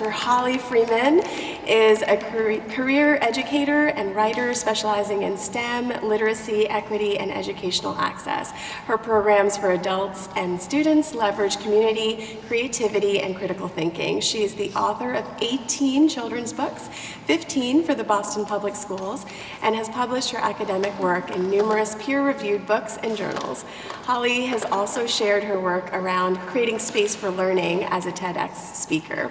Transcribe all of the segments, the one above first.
Dr. Hollee Freeman is a career educator and writer specializing in STEM, literacy, equity, and educational access. Her programs for adults and students leverage community, creativity, and critical thinking. She is the author of 18 children's books, 15 for the Boston Public Schools, and has published her academic work in numerous peer-reviewed books and journals. Hollee has also shared her work around creating space for learning as a TEDx speaker.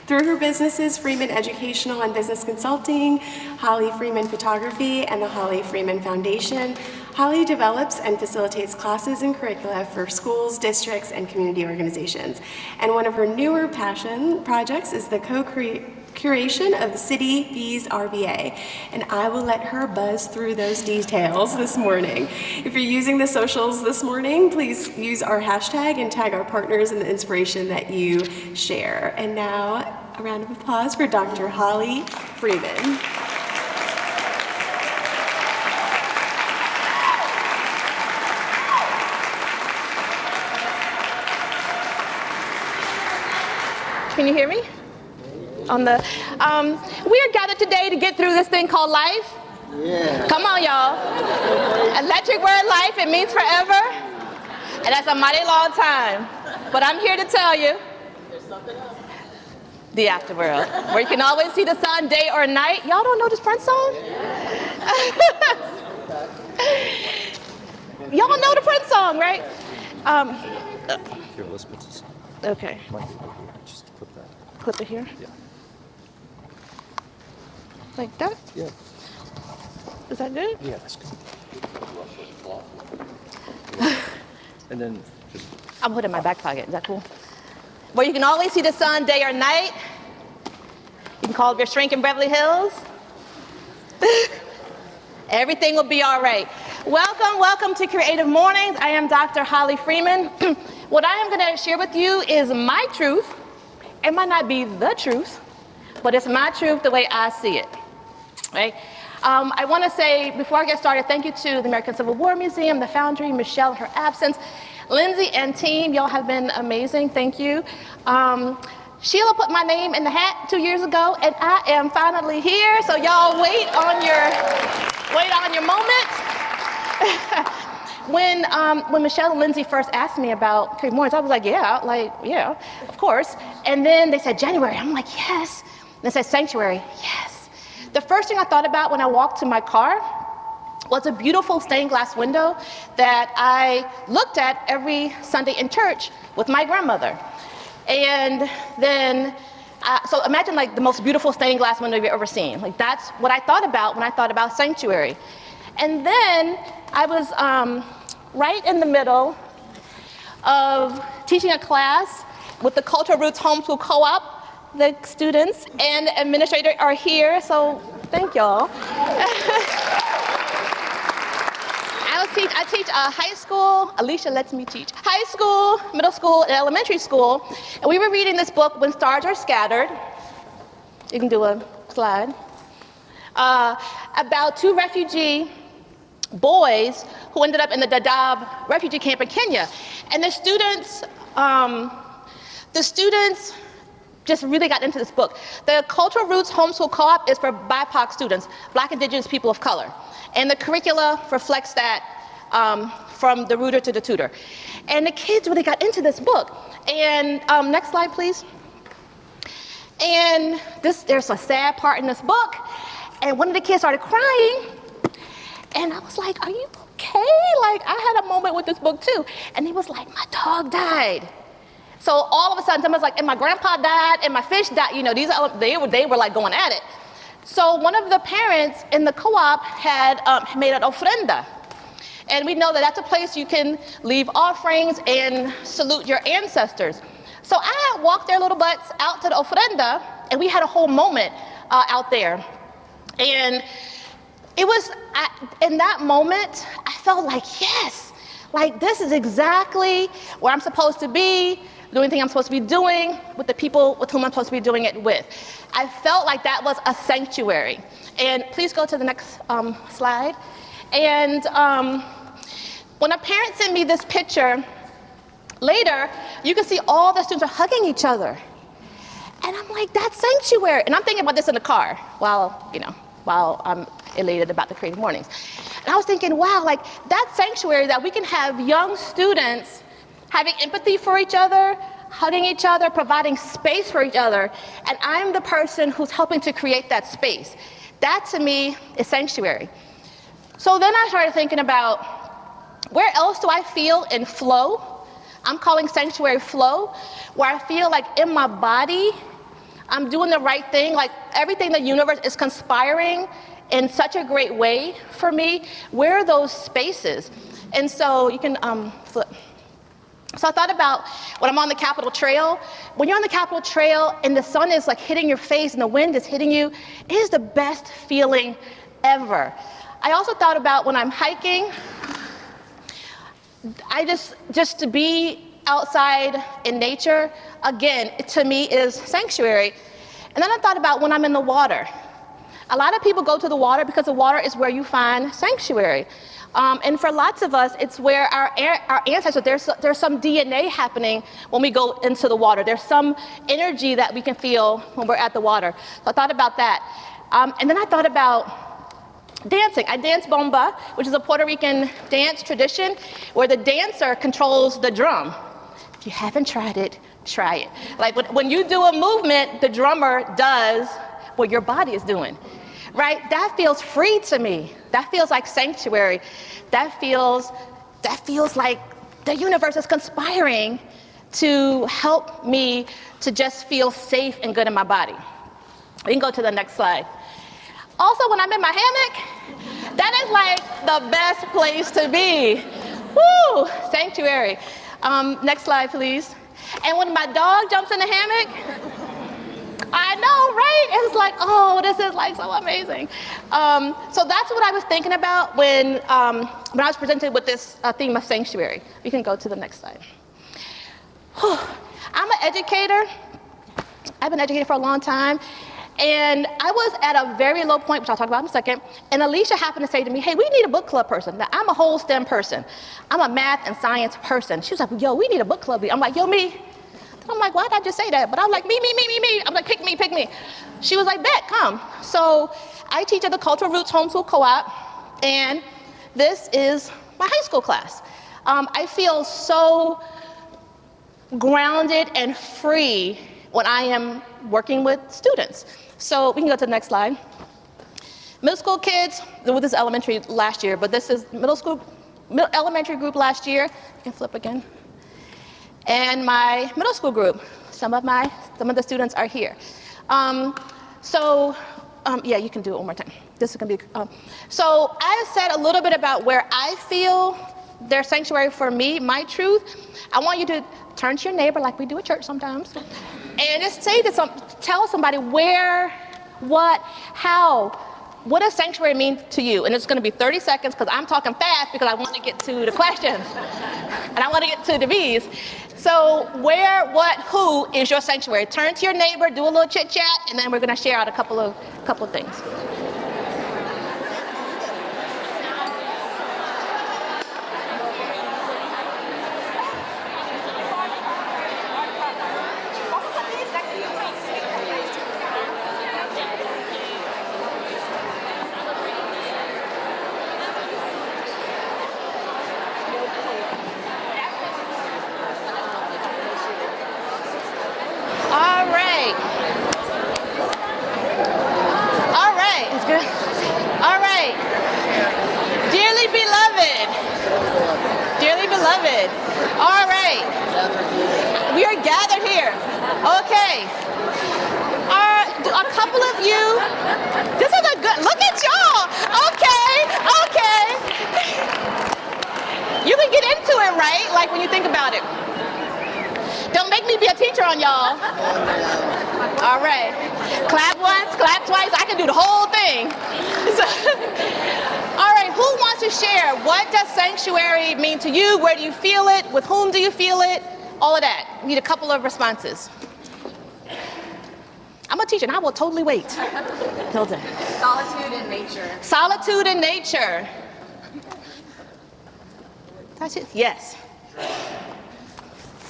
Through her businesses, Freeman Educational and Business Consulting, Hollee Freeman Photography, and the Hollee Freeman Foundation, Hollee develops and facilitates classes and curricula for schools, districts, and community organizations. And one of her newer passion projects is the curation of the City Bees RVA, and I will let her buzz through those details this morning. If you're using the socials this morning, please use our hashtag and tag our partners in the inspiration that you share. And now, a round of applause for Dr. Hollee Freeman. Can you hear me? We are gathered today to get through this thing called life. Yeah. Come on, y'all. Electric word life, it means forever. And that's a mighty long time. But I'm here to tell you, there's something else. The afterworld, where you can always see the sun day or night. Y'all don't know this Prince song? Y'all know the Prince song, right? Here, let's put this. Okay. Just clip that. Clip it here? Yeah. Like that? Yeah. Is that good? Yeah, that's good. And then just... I'm putting it in my back pocket. Is that cool? Where you can always see the sun day or night. You can call up your shrink in Beverly Hills. Everything will be all right. Welcome to Creative Mornings. I am Dr. Hollee Freeman. What I am going to share with you is my truth. It might not be the truth, but it's my truth the way I see it. Right? I want to say, before I get started, thank you to the American Civil War Museum, the Foundry, Michelle in her absence, Lindsay and team, y'all have been amazing, thank you. Sheila put my name in the hat 2 years ago, and I am finally here, so y'all wait on your moment. When Michelle and Lindsay first asked me about Creative Mornings, I was like, yeah, of course. And then they said January, I'm like, yes. And they said sanctuary, yes. The first thing I thought about when I walked to my car was a beautiful stained glass window that I looked at every Sunday in church with my grandmother. And then, so imagine like the most beautiful stained glass window you've ever seen. Like that's what I thought about when I thought about sanctuary. And then I was right in the middle of teaching a class with the Cultural Roots Homeschool Co-op. The students and administrator are here, so thank y'all. I teach high school. Alicia lets me teach high school, middle school, and elementary school. And we were reading this book, When Stars Are Scattered. You can do a slide. About two refugee boys who ended up in the Dadaab refugee camp in Kenya. And the students just really got into this book. The Cultural Roots Homeschool Co-op is for BIPOC students, Black, Indigenous people of color. And the curricula reflects that from the rooter to the tutor. And the kids really got into this book. And next slide, please. And there's a sad part in this book. And one of the kids started crying. And I was like, are you okay? Like, I had a moment with this book too. And he was like, my dog died. So all of a sudden, someone's like, and my grandpa died, and my fish died. You know, they were like going at it. So one of the parents in the co-op had made an ofrenda. And we know that that's a place you can leave offerings and salute your ancestors. So I had walked their little butts out to the ofrenda, and we had a whole moment out there. And it was, in that moment, I felt like, yes, like this is exactly where I'm supposed to be, doing anything I'm supposed to be doing with the people with whom I'm supposed to be doing it with. I felt like that was a sanctuary. And please go to the next slide. And when a parent sent me this picture, later, you can see all the students are hugging each other. And I'm like, that's sanctuary. And I'm thinking about this in the car while I'm elated about the Creative Mornings. And I was thinking, wow, like that sanctuary that we can have young students having empathy for each other, hugging each other, providing space for each other. And I'm the person who's helping to create that space. That to me is sanctuary. So then I started thinking about where else do I feel in flow? I'm calling sanctuary flow, where I feel like in my body, I'm doing the right thing, like everything in the universe is conspiring in such a great way for me. Where are those spaces? And so you can flip. So I thought about when I'm on the Capitol Trail. When you're on the Capitol Trail and the sun is like hitting your face and the wind is hitting you, it is the best feeling ever. I also thought about when I'm hiking, just to be outside in nature, again, to me is sanctuary. And then I thought about when I'm in the water. A lot of people go to the water because the water is where you find sanctuary. And for lots of us, it's where our ancestors, there's some DNA happening when we go into the water. There's some energy that we can feel when we're at the water. So I thought about that. And then I thought about dancing. I dance bomba, which is a Puerto Rican dance tradition where the dancer controls the drum. If you haven't tried it, try it. Like when you do a movement, the drummer does what your body is doing, right? That feels free to me. That feels like sanctuary. That feels like the universe is conspiring to help me to just feel safe and good in my body. We can go to the next slide. Also, when I'm in my hammock, that is like the best place to be. Woo, sanctuary. Next slide, please. And when my dog jumps in the hammock, I know, right? It's like, oh, this is like so amazing. So that's what I was thinking about when I was presented with this theme of sanctuary. We can go to the next slide. I'm an educator. I've been educated for a long time. And I was at a very low point, which I'll talk about in a second, and Alicia happened to say to me, hey, we need a book club person. Now, I'm a whole STEM person. I'm a math and science person. She was like, yo, we need a book club. I'm like, yo, me. I'm like, why did I just say that? But I'm like, me. I'm like, pick me. She was like, bet, come. So I teach at the Cultural Roots Homeschool Co-op, and this is my high school class. I feel so grounded and free when I am working with students. So we can go to the next slide. Middle school kids, well, this is elementary last year, but this is elementary group last year. You can flip again. And my middle school group, some of the students are here. Yeah, you can do it one more time. This is gonna be, so I said a little bit about where I feel there's sanctuary for me, my truth. I want you to turn to your neighbor like we do at church sometimes. And just tell somebody where, what, how, what does sanctuary mean to you? And it's going to be 30 seconds because I'm talking fast because I want to get to the questions. And I want to get to the B's. So where, what, who is your sanctuary? Turn to your neighbor, do a little chit chat, and then we're going to share out a couple of things. Beloved. All right. We are gathered here. Okay. A couple of you. This is a good, look at y'all. Okay. You can get into it, right? Like when you think about it. Don't make me be a teacher on y'all. All right. Clap once, clap twice. I can do the whole thing. All right, who wants to share? What does sanctuary mean to you? Where do you feel it? With whom do you feel it? All of that. We need a couple of responses. I'm a teacher and I will totally wait. Hilda. Solitude in nature. Solitude in nature. That's it? Yes.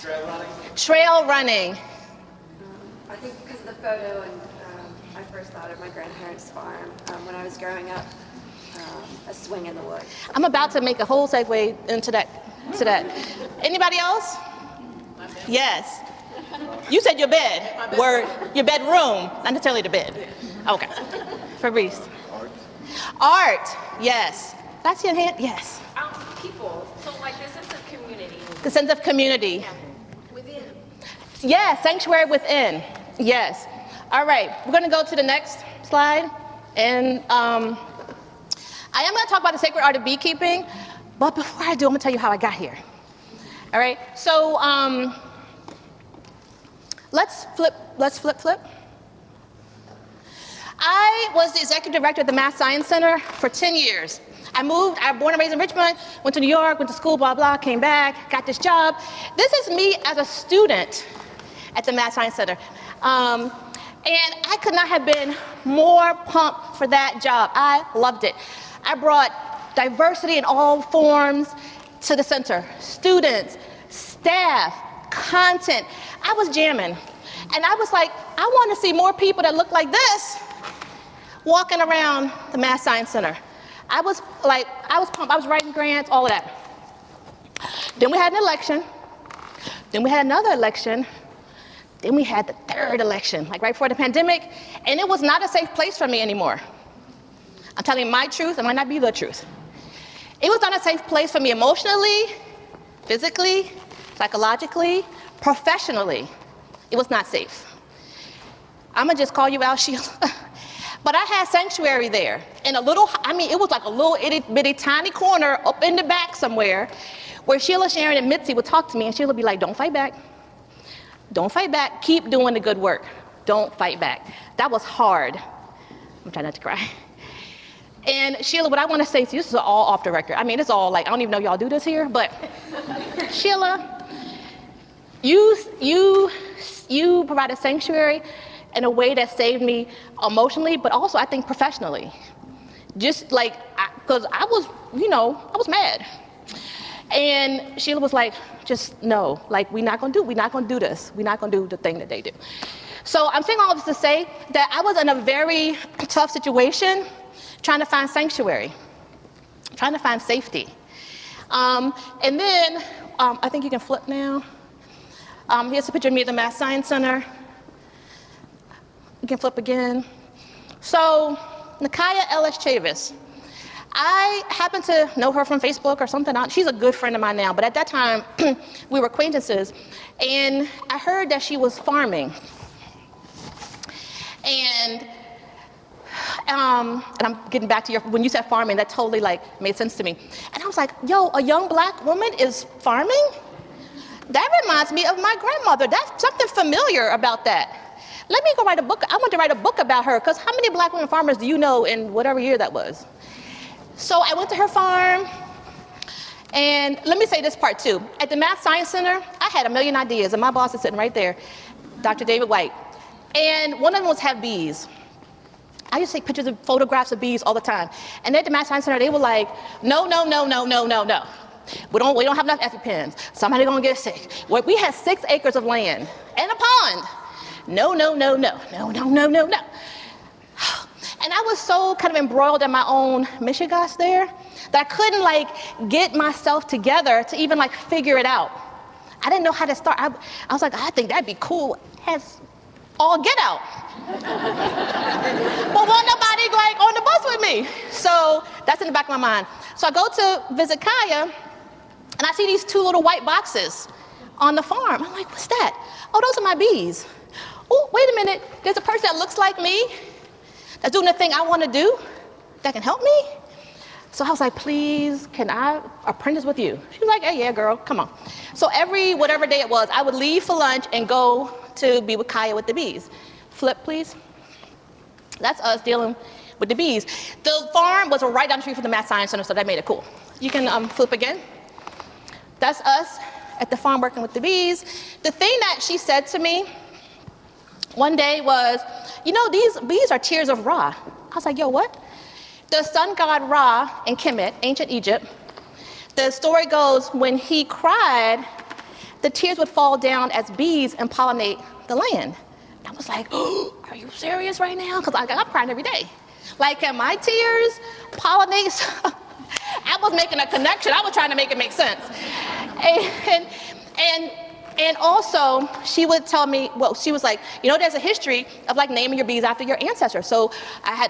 Trail running. Trail running. I think because of the photo, and I first thought of my grandparents' farm when I was growing up, a swing in the woods. I'm about to make a whole segue into that. Anybody else? Yes. You said your bed. Word. Your bedroom. Not necessarily the bed. Okay. Fabrice. Art. Yes. Did I see a hand? Yes. People. So like the sense of community. The sense of community. Within. Yes. Sanctuary within. Yes. All right. We're going to go to the next slide. And I am going to talk about the sacred art of beekeeping. But before I do, I'm going to tell you how I got here. All right. So let's flip. I was the executive director at the Math Science Center for 10 years. I was born and raised in Richmond, went to New York, went to school, blah, blah, came back, got this job. This is me as a student at the Math Science Center. And I could not have been more pumped for that job. I loved it. I brought diversity in all forms to the center. Students, staff, content. I was jamming. And I was like, I want to see more people that look like this walking around the Math Science Center. I was pumped. I was writing grants, all of that. Then we had an election. Then we had another election. Then we had the third election, like right before the pandemic. And it was not a safe place for me anymore. I'm telling you my truth. It might not be the truth. It was not a safe place for me emotionally, physically, psychologically, professionally. It was not safe. I'm gonna just call you out, Sheila. But I had sanctuary there in it was like a little itty bitty tiny corner up in the back somewhere where Sheila, Sharon, and Mitzi would talk to me, and Sheila would be like, don't fight back. Don't fight back. Keep doing the good work. Don't fight back. That was hard. I'm trying not to cry. And Sheila, what I want to say to you, this is all off the record. I mean, it's all like, I don't even know y'all do this here, but Sheila, you provided sanctuary in a way that saved me emotionally, but also I think professionally. Just like, because I was mad. And Sheila was like, just no, like we're not gonna do this. We're not gonna do the thing that they do. So I'm saying all of this to say that I was in a very tough situation, trying to find sanctuary, trying to find safety. And then, I think you can flip now. Here's a picture of me at the Math Science Center. You can flip again. So, Nakaya Ellis Chavis. I happen to know her from Facebook or something. She's a good friend of mine now, but at that time, we were acquaintances. And I heard that she was farming. And I'm getting back to when you said farming, that totally made sense to me. And I was like, yo, a young black woman is farming? That reminds me of my grandmother. That's something familiar about that. Let me go write a book. I want to write a book about her, because how many black women farmers do you know in whatever year that was? So I went to her farm, and let me say this part too. At the Math Science Center, I had a million ideas, and my boss is sitting right there, Dr. David White. And one of them was have bees. I used to take pictures of photographs of bees all the time. And at the Math Science Center, they were like, no. We don't have enough EpiPens. Somebody gonna get sick. Well, we had 6 acres of land and a pond. No. And I was so kind of embroiled in my own mishigas there that I couldn't get myself together to even figure it out. I didn't know how to start. I was like, I think that'd be cool. Has all get out. But won't nobody on the bus with me? So that's in the back of my mind. So I go to visit Kaya, and I see these 2 little white boxes on the farm. I'm like, what's that? Oh, those are my bees. Oh, wait a minute. There's a person that looks like me that's doing the thing I want to do that can help me. So I was like, please, can I apprentice with you? She was like, hey, yeah, girl, come on. So every whatever day it was, I would leave for lunch and go to be with Kaya with the bees. Flip, please. That's us dealing with the bees. The farm was right down the street from the Math Science Center, so that made it cool. You can flip again. That's us at the farm working with the bees. The thing that she said to me one day was, these bees are tears of Ra. I was like, yo, what? The sun god Ra in Kemet, ancient Egypt, the story goes, when he cried, the tears would fall down as bees and pollinate the land. And was like, oh, are you serious right now? Because I'm crying every day. Like, can my tears pollinate? I was making a connection. I was trying to make it make sense. And also, she would tell me, well, she was like, you know, there's a history of like naming your bees after your ancestors. So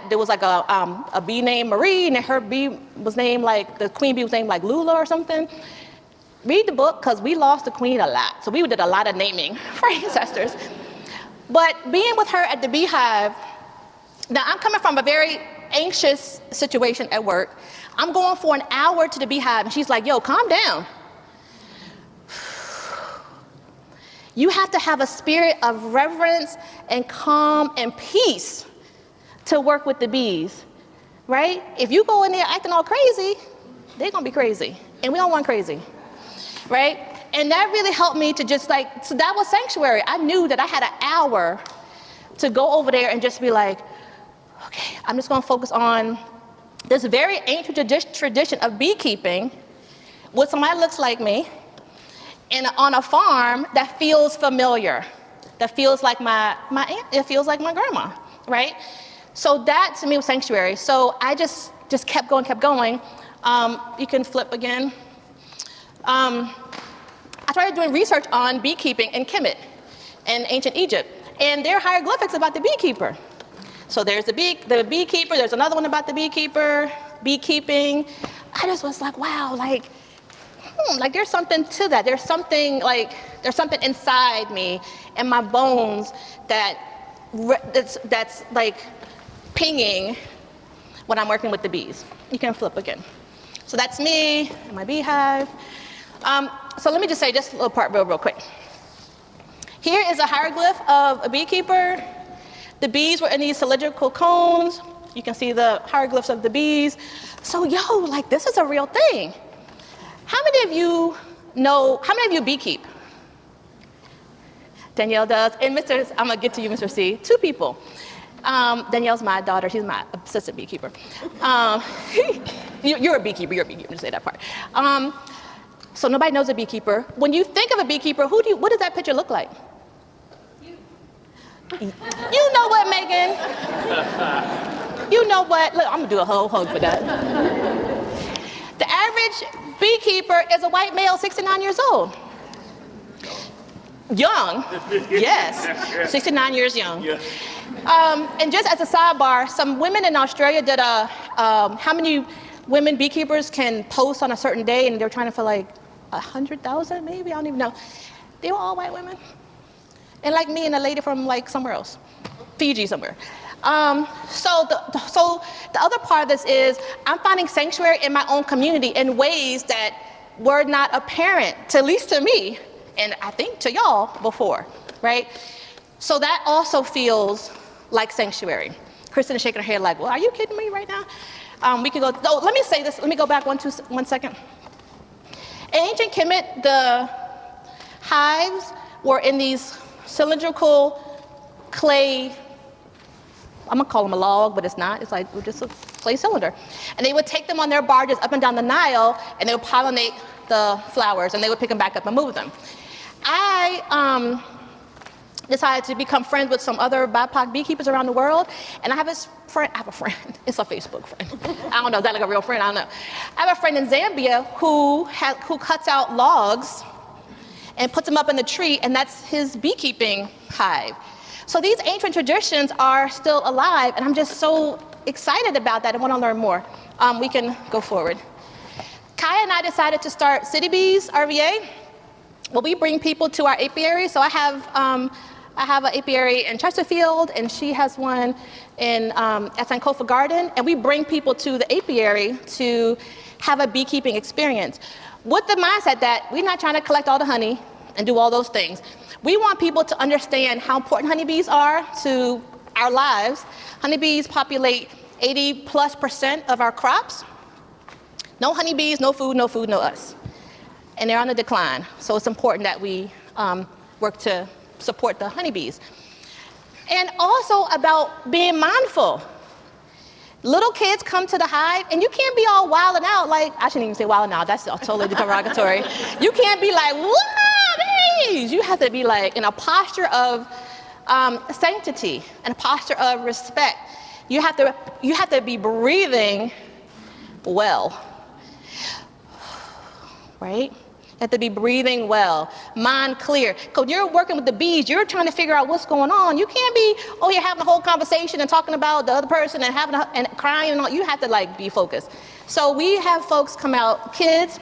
there was like a bee named Marie, and her bee was named like, the queen bee was named like Lula or something. Read the book, because we lost the queen a lot. So we did a lot of naming for ancestors. But being with her at the beehive, now I'm coming from a very anxious situation at work. I'm going for an hour to the beehive, and she's like, yo, calm down. You have to have a spirit of reverence and calm and peace to work with the bees, right? If you go in there acting all crazy, they're gonna be crazy, and we don't want crazy, right? And that really helped me to just like, so that was sanctuary. I knew that I had an hour to go over there and just be like, okay, I'm just gonna focus on this very ancient tradition of beekeeping with somebody that looks like me, and on a farm that feels familiar, that feels like my aunt, it feels like my grandma, right? So that to me was sanctuary. So I just kept going. You can flip again. I started doing research on beekeeping in Kemet in ancient Egypt, and there are hieroglyphics about the beekeeper. So there's the beekeeper, there's another one about the beekeeper, beekeeping. I just was like, wow, like there's something to that. There's something inside me and my bones that's like pinging when I'm working with the bees. You can flip again. So that's me and my beehive. So let me just say just a little part real quick. Here is a hieroglyph of a beekeeper. The bees were in these cylindrical cones. You can see the hieroglyphs of the bees. So like this is a real thing. How many of you beekeep? Danielle does, and I'm gonna get to you, Mr. C. 2 people. Danielle's my daughter, she's my assistant beekeeper. You're a beekeeper, just say that part. So nobody knows a beekeeper. When you think of a beekeeper, what does that picture look like? You know what, Megan? You know what? Look, I'm gonna do a whole hug for that. The average beekeeper is a white male, 69 years old. Young, yes, 69 years young. Yeah. And just as a sidebar, some women in Australia did how many women beekeepers can post on a certain day, and they're trying to fill like 100,000 maybe, I don't even know. They were all white women. And like me and a lady from like somewhere else, Fiji somewhere. So the other part of this is I'm finding sanctuary in my own community in ways that were not apparent, at least to me, and I think to y'all before, right? So that also feels like sanctuary. Kristen is shaking her head like, well, are you kidding me right now? We can go, let me say this, let me go back one second. In ancient Kemet, the hives were in these cylindrical clay, I'm gonna call them a log, but it's not. It's like just a clay cylinder. And they would take them on their barges up and down the Nile, and they would pollinate the flowers, and they would pick them back up and move them. I decided to become friends with some other BIPOC beekeepers around the world, and I have a friend, it's a Facebook friend. I don't know, is that like a real friend? I don't know. I have a friend in Zambia who cuts out logs and puts them up in the tree, and that's his beekeeping hive. So these ancient traditions are still alive, and I'm just so excited about that and want to learn more. We can go forward. Kaya and I decided to start City Bees RVA. Well, we bring people to our apiary. So I have an apiary in Chesterfield, and she has one at Sankofa Garden, and we bring people to the apiary to have a beekeeping experience with the mindset that we're not trying to collect all the honey and do all those things. We want people to understand how important honeybees are to our lives. Honeybees populate 80+% of our crops. No honeybees, no food, no us. And they're on the decline. So it's important that we work to support the honeybees. And also about being mindful. Little kids come to the hive, and you can't be all wilding out like, I shouldn't even say wilding out, that's totally derogatory. You can't be like, what? You have to be like in a posture of Sanctity and a posture of respect. You have to be breathing well, right? You have to be breathing well, mind clear. Because you're working with the bees, you're trying to figure out what's going on. You can't be, you're having a whole conversation and talking about the other person and and crying and all. You have to like be focused. So we have folks come out, kids,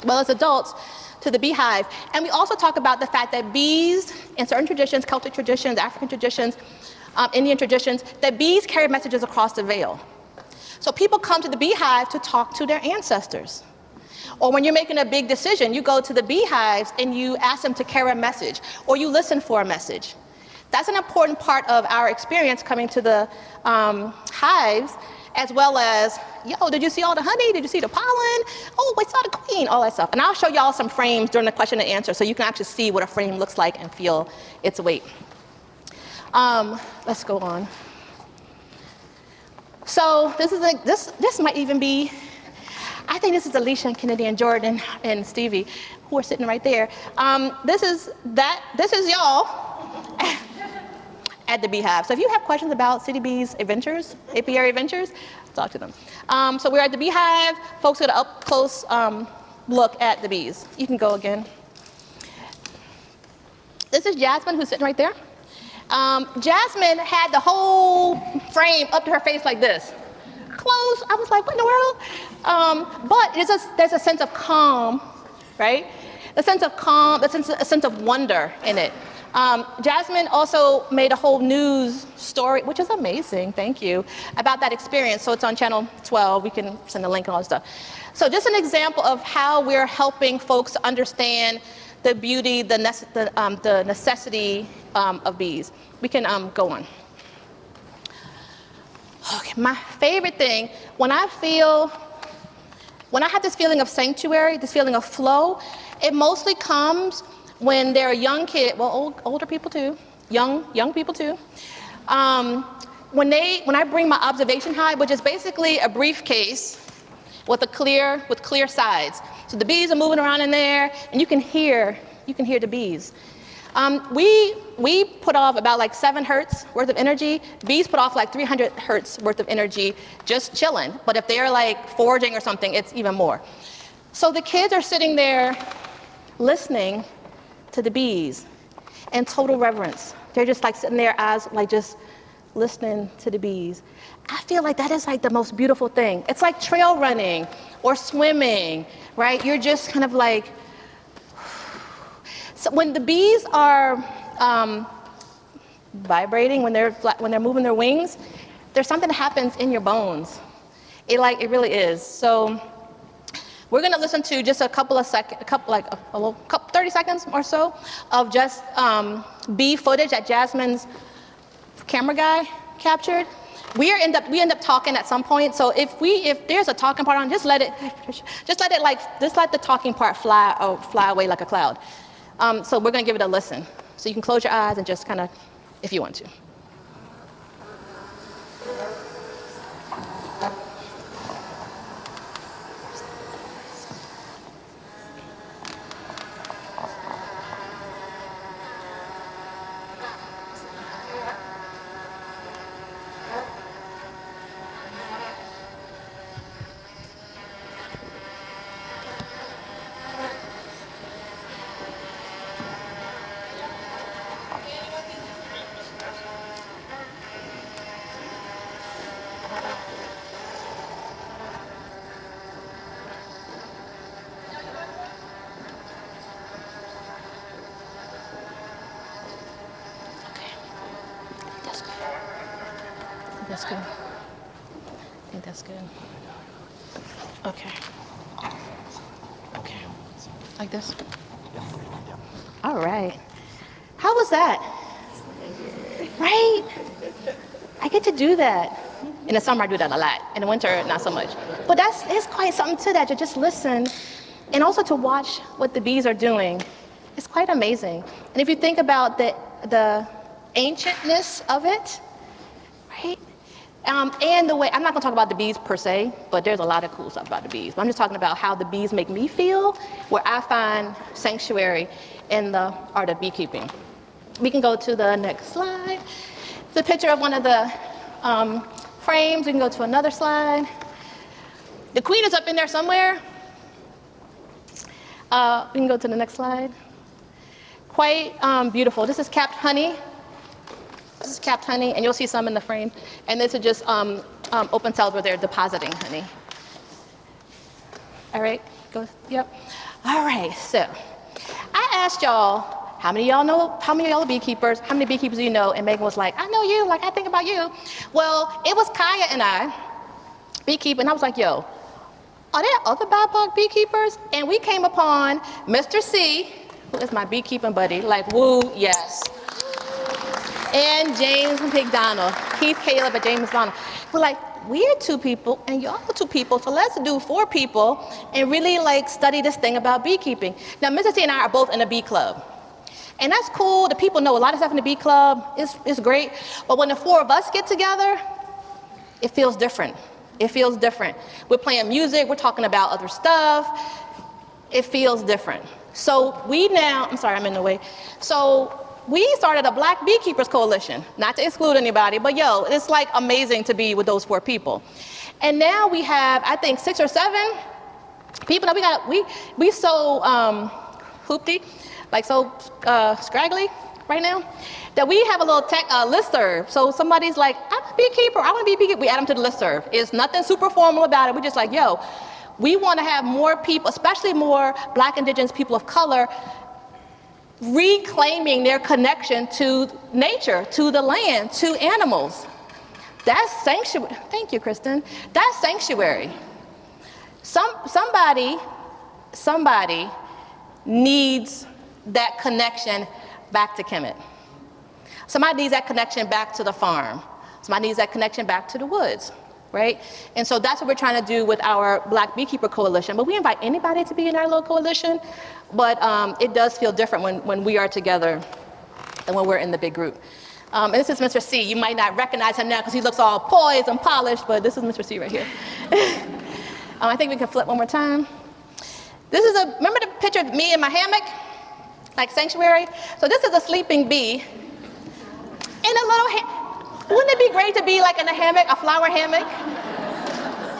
well as adults, to the beehive. And we also talk about the fact that bees, in certain traditions, Celtic traditions, African traditions, Indian traditions, that bees carry messages across the veil. So people come to the beehive to talk to their ancestors. Or when you're making a big decision, you go to the beehives and you ask them to carry a message, or you listen for a message. That's an important part of our experience coming to the hives, as well as, did you see all the honey? Did you see the pollen? Oh, I saw the queen, all that stuff. And I'll show y'all some frames during the question and answer so you can actually see what a frame looks like and feel its weight. Let's go on. So this might even be, I think this is Alicia and Kennedy and Jordan and Stevie, who are sitting right there. This is y'all at the beehive. So if you have questions about City Bees adventures, apiary adventures, talk to them. So we're at the beehive. Folks get an up close look at the bees. You can go again. This is Jasmine, who's sitting right there. Jasmine had the whole frame up to her face like this. Close. I was like, what in the world? But there's a sense of calm, right? A sense of calm, a sense of wonder in it. Jasmine also made a whole news story, which is amazing, thank you, about that experience. So it's on channel 12. We can send a link and all that stuff. So just an example of how we're helping folks understand the beauty, the necessity of bees. We can go on. Okay, my favorite thing, when I have this feeling of sanctuary, this feeling of flow, it mostly comes when there are young kids, well, older people too, young people too. When I bring my observation hive, which is basically a briefcase with clear sides. So the bees are moving around in there, and you can hear the bees. We put off about like 7 hertz worth of energy. Bees put off like 300 hertz worth of energy just chilling. But if they're like foraging or something, it's even more. So the kids are sitting there listening to the bees in total reverence. They're just like sitting there as like just listening to the bees. I feel like that is like the most beautiful thing. It's like trail running or swimming, right? You're just kind of like, so when the bees are vibrating, when they're moving their wings, there's something that happens in your bones. It really is. So we're gonna listen to just a couple of seconds, 30 seconds or so of just bee footage that Jasmine's camera guy captured. We end up talking at some point. So if there's a talking part on, just let the talking part fly away like a cloud. So we're gonna give it a listen. So you can close your eyes and just kind of, if you want to. That's good. I think that's good. Okay. Okay. Like this? All right. How was that? Right? I get to do that. In the summer, I do that a lot. In the winter, not so much. But it's quite something to that, to just listen and also to watch what the bees are doing. It's quite amazing. And if you think about the ancientness of it, right? And the way, I'm not gonna talk about the bees per se, but there's a lot of cool stuff about the bees. But I'm just talking about how the bees make me feel, where I find sanctuary in the art of beekeeping. We can go to the next slide. The picture of one of the frames. We can go to another slide. The queen is up in there somewhere. We can go to the next slide. Quite beautiful. This is capped honey. This is capped honey, and you'll see some in the frame. And this is just open cells where they're depositing honey. All right, go, yep. All right, so I asked y'all, how many of y'all know, how many of y'all are beekeepers? How many beekeepers do you know? And Megan was like, I know you, like I think about you. Well, it was Kaya and I, beekeeping, and I was like, yo, are there other BIPOC beekeepers? And we came upon Mr. C, who is my beekeeping buddy, like, woo, yes. And James McDonald, Keith Caleb and James McDonald. We're like, we're 2 people and y'all are 2 people, so let's do 4 people and really like study this thing about beekeeping. Now, Mr. C and I are both in a bee club. And that's cool, the people know a lot of stuff in the bee club, it's great. But when the 4 of us get together, it feels different. It feels different. We're playing music, we're talking about other stuff. It feels different. So we now, I'm sorry, I'm in the way. So we started a Black Beekeepers Coalition, not to exclude anybody, but yo, it's like amazing to be with those 4 people. And now we have, I think, 6 or 7 people. Now we so hoopty, like so scraggly right now, that we have a little listserv. So somebody's like, I'm a beekeeper, I want to be a beekeeper. We add them to the listserv. It's nothing super formal about it. We're just like, yo, we want to have more people, especially more Black, Indigenous people of color, reclaiming their connection to nature, to the land, to animals. That's sanctuary. Thank you, Kristen. That's sanctuary. Somebody needs that connection back to Kemet. Somebody needs that connection back to the farm. Somebody needs that connection back to the woods, right? And so that's what we're trying to do with our Black Beekeeper Coalition. But we invite anybody to be in our little coalition, but it does feel different when we are together and when we're in the big group. And this is Mr. C. You might not recognize him now because he looks all poised and polished, but this is Mr. C right here. I think we can flip one more time. This is remember the picture of me in my hammock? Like sanctuary? So this is a sleeping bee in a little wouldn't it be great to be like in a hammock, a flower hammock?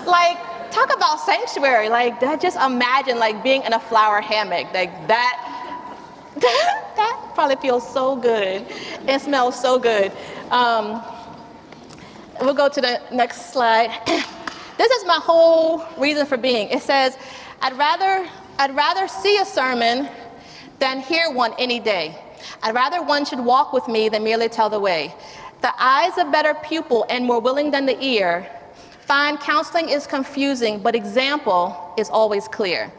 Like, talk about sanctuary. Like, that, just imagine like being in a flower hammock. Like that probably feels so good. It smells so good. We'll go to the next slide. This is my whole reason for being. It says, I'd rather see a sermon than hear one any day. I'd rather one should walk with me than merely tell the way. The eye's a better pupil and more willing than the ear. Fine counseling is confusing, but example is always clear.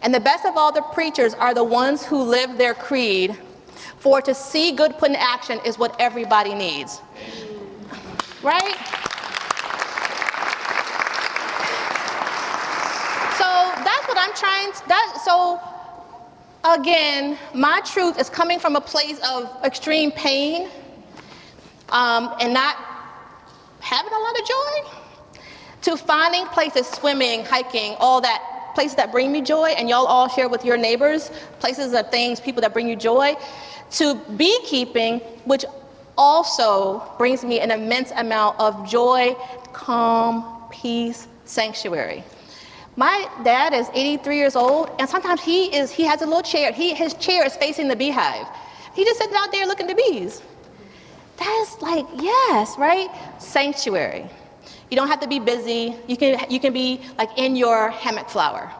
And the best of all the preachers are the ones who live their creed, for to see good put in action is what everybody needs. Right? So that's what I'm trying to, so again, my truth is coming from a place of extreme pain, and not having a lot of joy, to finding places, swimming, hiking, all that, places that bring me joy, and y'all all share with your neighbors, places of things, people that bring you joy, to beekeeping, which also brings me an immense amount of joy, calm, peace, sanctuary. My dad is 83 years old, and sometimes he has a little chair. His chair is facing the beehive. He just sits out there looking at the bees. That's like, yes, right? Sanctuary. You don't have to be busy. You can be like in your hammock flower.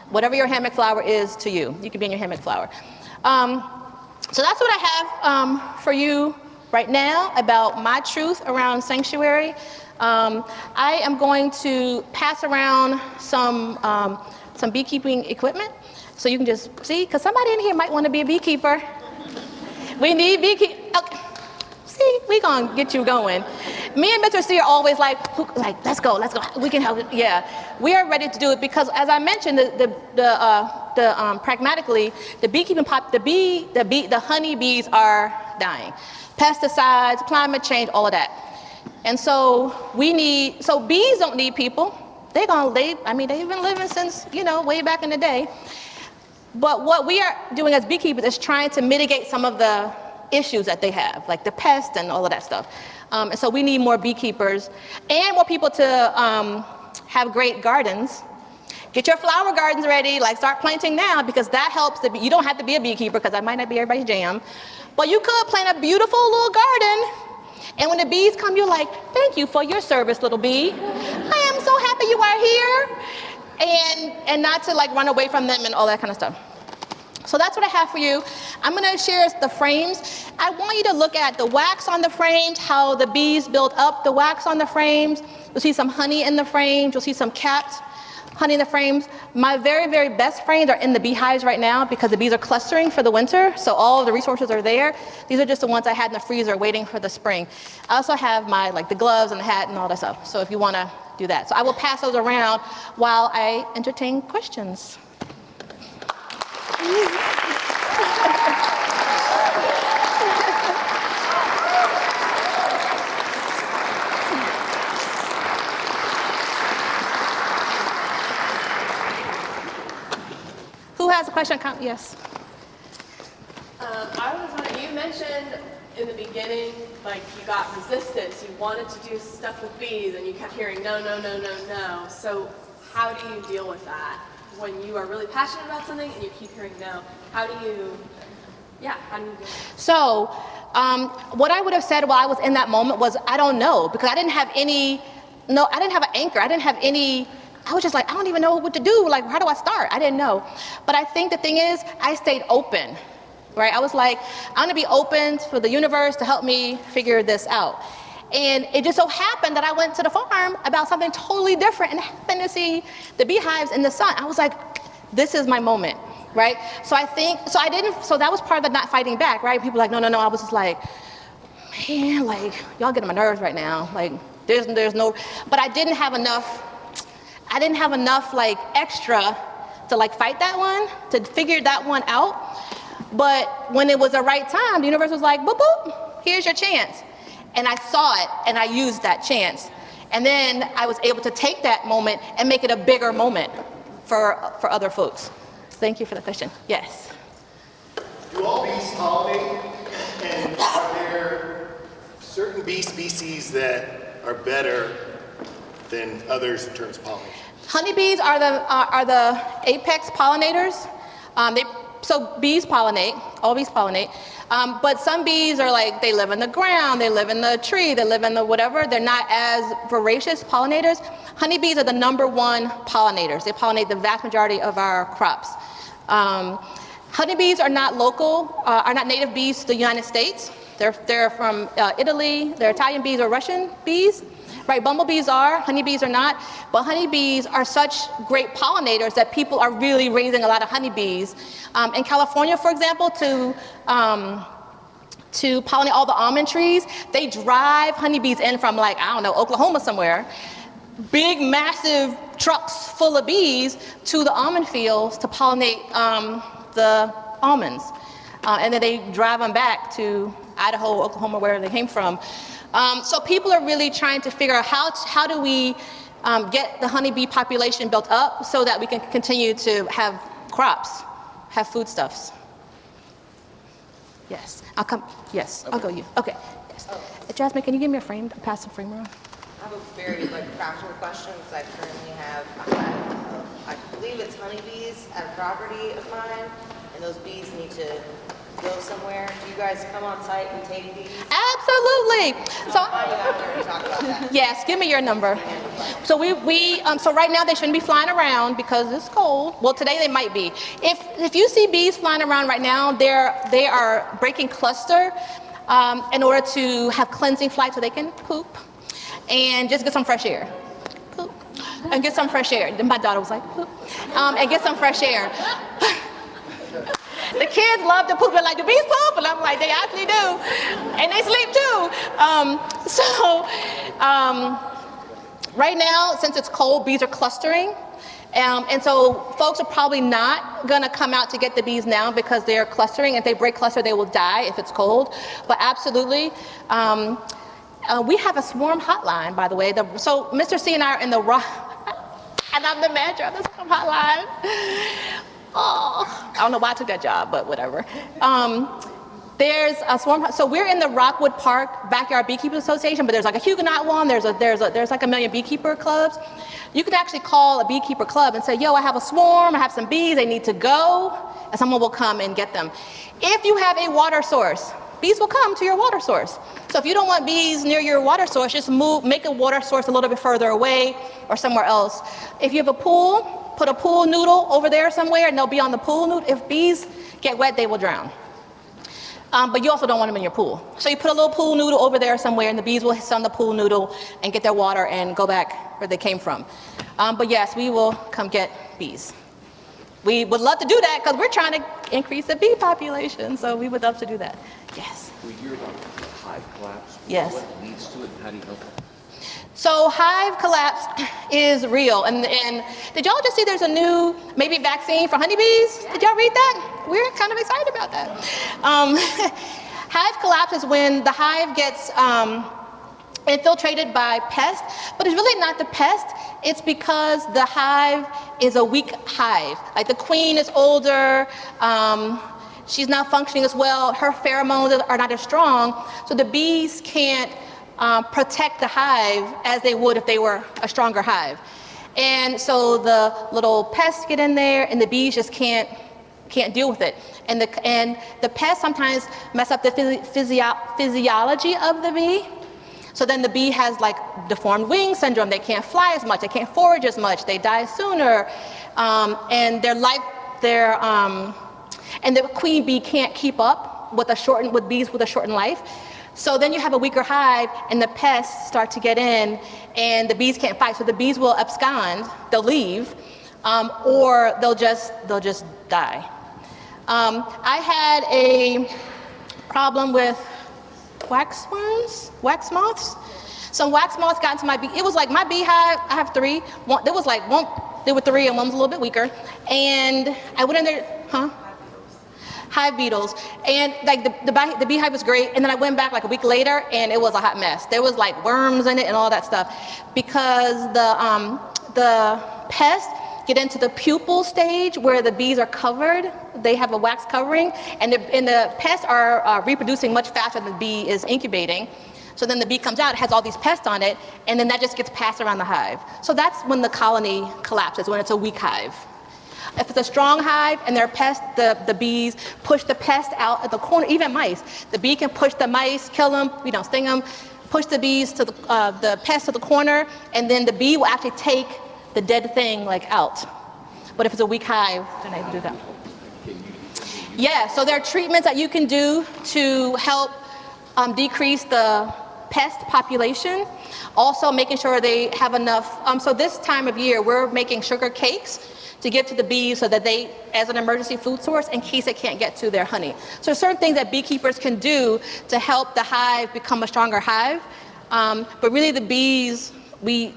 Whatever your hammock flower is to you, you can be in your hammock flower. So that's what I have for you right now about my truth around sanctuary. I am going to pass around some beekeeping equipment so you can just see, because somebody in here might want to be a beekeeper. We need beekeepers. Okay. See, we're going to get you going. Me and Mr. C are always like, let's go. We can help. Yeah, we are ready to do it because, as I mentioned, pragmatically, the beekeeping the honeybees are dying. Pesticides, climate change, all of that. And so bees don't need people. They've been living since, way back in the day. But what we are doing as beekeepers is trying to mitigate some of the issues that they have, like the pests and all of that stuff. And so we need more beekeepers and more people to have great gardens. Get your flower gardens ready, like start planting now, because that helps. You don't have to be a beekeeper, because that might not be everybody's jam, but you could plant a beautiful little garden. And when the bees come, you're like, thank you for your service, little bee. I am so happy you are here. And not to like run away from them and all that kind of stuff. So that's what I have for you. I'm gonna share the frames. I want you to look at the wax on the frames, how the bees build up the wax on the frames. You'll see some honey in the frames. You'll see some capped honey in the frames. My very, very best frames are in the beehives right now because the bees are clustering for the winter, so all of the resources are there. These are just the ones I had in the freezer waiting for the spring. I also have my, like the gloves and the hat and all that stuff, so if you wanna do that. So I will pass those around while I entertain questions. Who has a question? Yes. I was wondering, you mentioned in the beginning, like you got resistance. You wanted to do stuff with bees, and you kept hearing no, no, no, no, no. So how do you deal with that when you are really passionate about something and you keep hearing no? How do you deal with it? So what I would have said while I was in that moment was, I don't know, because I didn't have an anchor. I didn't have any. I was just like, I don't even know what to do. Like, how do I start? I didn't know. But I think the thing is, I stayed open, right? I was like, I'm gonna be open for the universe to help me figure this out. And it just so happened that I went to the farm about something totally different and happened to see the beehives in the sun. I was like, this is my moment, right? So that was part of the not fighting back, right? People were like, no, no, no. I was just like, man, like, y'all getting on my nerves right now. Like, there's no, but I didn't have enough like extra to like fight that one, to figure that one out. But when it was the right time, the universe was like, boop, boop, here's your chance. And I saw it and I used that chance. And then I was able to take that moment and make it a bigger moment for other folks. Thank you for the question. Yes. Do all bees pollinate? And are there certain bee species that are better than others in terms of pollination? Honeybees are the apex pollinators. So bees pollinate, all bees pollinate, but some bees are like, they live in the ground, they live in the tree, they live in the whatever. They're not as voracious pollinators. Honeybees are the #1 pollinators. They pollinate the vast majority of our crops. Honeybees are not are not native bees to the United States. They're from Italy. They're Italian bees or Russian bees. Right, bumblebees are, honeybees are not, but honeybees are such great pollinators that people are really raising a lot of honeybees. In California, for example, to pollinate all the almond trees, they drive honeybees in from like, I don't know, Oklahoma somewhere, big massive trucks full of bees to the almond fields to pollinate the almonds. And then they drive them back to Idaho, Oklahoma, wherever they came from. So people are really trying to figure out how do we get the honeybee population built up so that we can continue to have crops, have foodstuffs. Yes, I'll come. Yes, okay. I'll go you. Okay. Yes. Jasmine, can you give me a frame? Pass the frame around. I have a very practical question because I currently have a hive of, I believe it's honeybees at a property of mine, and those bees need to go somewhere. Do you guys come on site and take bees? Absolutely. So I'll find you out there and talk about that. yes, give me your number. So so right now they shouldn't be flying around because it's cold. Well, today they might be. If you see bees flying around right now, they are breaking cluster in order to have cleansing flights so they can poop and just get some fresh air. Poop and get some fresh air. Then my daughter was like, poop, and get some fresh air. The kids love to poop. They're like, do bees poop? And I'm like, they actually do. And they sleep too. Right now, since it's cold, bees are clustering. And so folks are probably not going to come out to get the bees now because they're clustering. If they break cluster, they will die if it's cold. But absolutely. We have a swarm hotline, by the way. So Mr. C and I are in the and I'm the manager of the swarm hotline. Oh, I don't know why I took that job, but whatever. There's a swarm. So we're in the Rockwood Park Backyard Beekeepers Association, but there's like a Huguenot one. There's like a million beekeeper clubs. You can actually call a beekeeper club and say, yo, I have a swarm, I have some bees, they need to go, and someone will come and get them. If you have a water source, bees will come to your water source. So if you don't want bees near your water source, just make a water source a little bit further away or somewhere else. If you have a pool, put a pool noodle over there somewhere and they'll be on the pool noodle. If bees get wet, they will drown. But you also don't want them in your pool. So you put a little pool noodle over there somewhere and the bees will sit on the pool noodle and get their water and go back where they came from. But yes, we will come get bees. We would love to do that because we're trying to increase the bee population. So we would love to do that. Yes. We hear about hive collapse. Yes. What leads to it and how do you help it? So hive collapse is real. And did y'all just see there's a new maybe vaccine for honeybees? Did y'all read that? We're kind of excited about that. Hive collapse is when the hive gets infiltrated by pests, but it's really not the pest. It's because the hive is a weak hive. Like the queen is older, she's not functioning as well, her pheromones are not as strong, so the bees can't protect the hive as they would if they were a stronger hive. And so the little pests get in there and the bees just can't deal with it. And the pests sometimes mess up the physiology of the bee. So then the bee has like deformed wing syndrome. They can't fly as much, they can't forage as much, they die sooner. And and the queen bee can't keep up with bees with a shortened life. So then you have a weaker hive and the pests start to get in and the bees can't fight. So the bees will abscond, they'll leave, or they'll just die. I had a problem with wax moths. Some wax moths got into my bee. It was like my beehive, I have 3. There were 3 and one was a little bit weaker. And I went in there, hive beetles, and like the beehive was great, and then I went back like a week later and it was a hot mess. There was like worms in it and all that stuff because the pests get into the pupal stage where the bees are covered. They have a wax covering, and the pests are reproducing much faster than the bee is incubating. So then the bee comes out, it has all these pests on it, and then that just gets passed around the hive. So that's when the colony collapses, when it's a weak hive. If it's a strong hive and there are pests, the bees push the pest out at the corner, even mice. The bee can push the mice, kill them, sting them, push the bees to the pests to the corner, and then the bee will actually take the dead thing out. But if it's a weak hive, then they can do that. Yeah, so there are treatments that you can do to help decrease the pest population. Also making sure they have enough, so this time of year, we're making sugar cakes to give to the bees so that they, as an emergency food source, in case it can't get to their honey. So certain things that beekeepers can do to help the hive become a stronger hive. But really the bees, we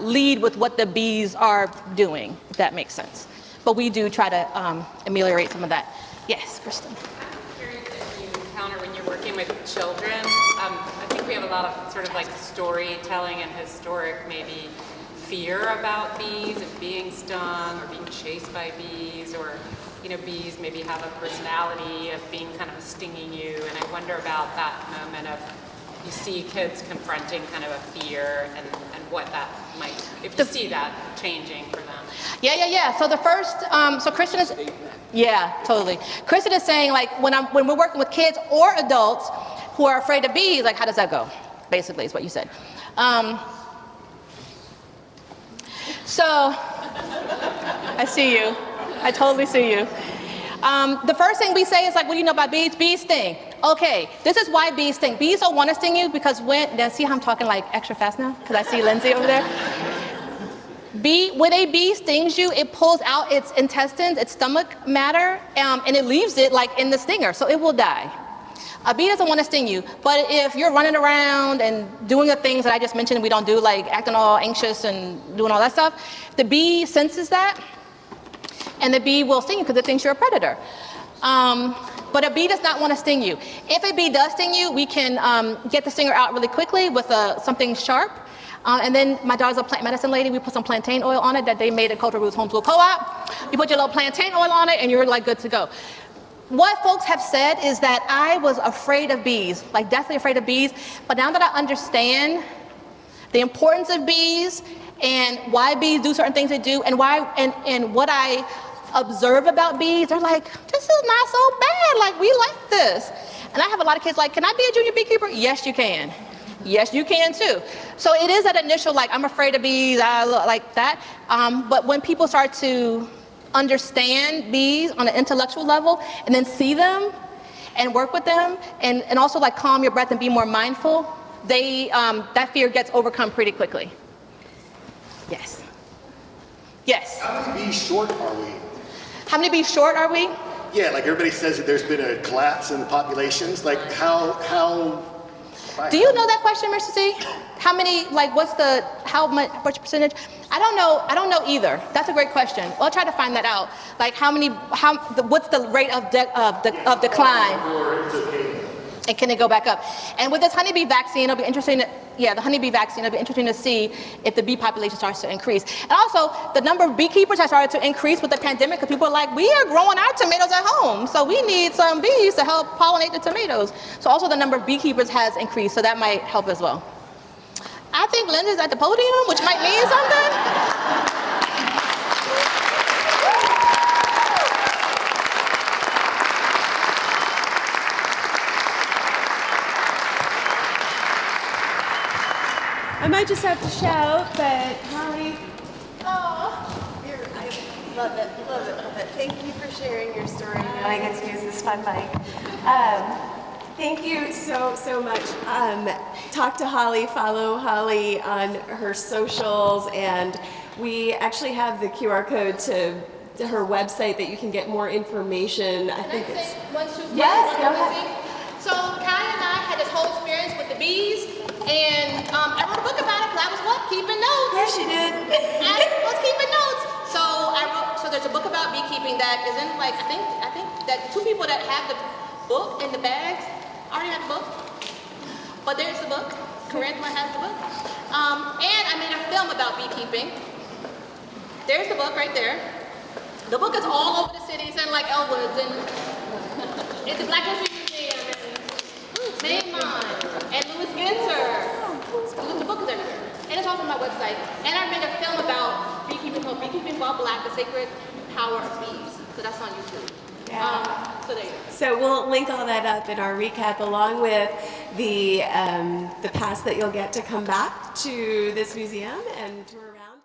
lead with what the bees are doing, if that makes sense. But we do try to ameliorate some of that. Yes, Kristen. I'm curious if you encounter when you're working with children, I think we have a lot of sort of storytelling and historic maybe fear about bees and being stung or being chased by bees, or bees maybe have a personality of being kind of stinging you, and I wonder about that moment of you see kids confronting kind of a fear and what that might, if you see that changing for them. Yeah. So the first, so Kristen is, yeah, totally. Kristen is saying when we're working with kids or adults who are afraid of bees, how does that go? Basically, is what you said. So, I see you. I totally see you. The first thing we say is what do you know about bees? Bees sting. Okay, this is why bees sting. Bees don't want to sting you because see how I'm talking extra fast now? Because I see Lindsay over there. When a bee stings you, it pulls out its intestines, its stomach matter, and it leaves it in the stinger, so it will die. A bee doesn't want to sting you, but if you're running around and doing the things that I just mentioned we don't do, acting all anxious and doing all that stuff, the bee senses that, and the bee will sting you because it thinks you're a predator. But a bee does not want to sting you. If a bee does sting you, we can get the stinger out really quickly with something sharp. And then my daughter's a plant medicine lady. We put some plantain oil on it that they made at Cultural Roots Homeschool Co-op. You put your little plantain oil on it and you're good to go. what folks have said is that I was afraid of bees, like deathly afraid of bees. But now that I understand the importance of bees and why bees do certain things they do, and why and what I observe about bees, they're like, this is not so bad. Like, we like this. And I have a lot of kids like, can I be a junior beekeeper? Yes, you can. Yes, you can too. So it is that initial, like, I'm afraid of bees, like that. But when people start to understand bees on an intellectual level and then see them and work with them and also like calm your breath and be more mindful, they, that fear gets overcome pretty quickly. Yes. Yes. How many bees short are we? How many bees short are we? Yeah, like everybody says that there's been a collapse in the populations. Like how? Do you know that question, Mr. C? How many, like, how much percentage? I don't know either. That's a great question. I'll try to find that out. Like, what's the rate of decline? And can it go back up? And with this honeybee vaccine, it'll be interesting the honeybee vaccine, it'll be interesting to see if the bee population starts to increase. And also, the number of beekeepers has started to increase with the pandemic, because people are like, we are growing our tomatoes at home, so we need some bees to help pollinate the tomatoes. So also the number of beekeepers has increased, so that might help as well. I think Linda's at the podium, which might mean something. I might just have to shout, but Hollee, I love it, love it, love it. Thank you for sharing your story. Now I get to use this fun mic. thank you so much. Talk to Hollee, follow Hollee on her socials, and we actually have the QR code to her website that you can get more information. I think it's... Yes, go ahead. So Kai and I had this whole experience with the bees, and I wrote a book about it because I was keeping notes. Yes, she did. I was keeping notes. So there's a book about beekeeping that is in, like, I think that 2 people that have the book in the bags already have the book. But there's the book. Corinne has the book. And I made a film about beekeeping. There's the book right there. The book is all over the city. It's in like Elwoods and it's the Black History Museum and Mainline and Louis Ginter. The book is everywhere. And it's also on my website. And I made a film about beekeeping called Beekeeping While Black, The Sacred Power of Bees. So that's on YouTube. Yeah. So there you go. So we'll link all that up in our recap, along with the pass that you'll get to come back to this museum and tour around.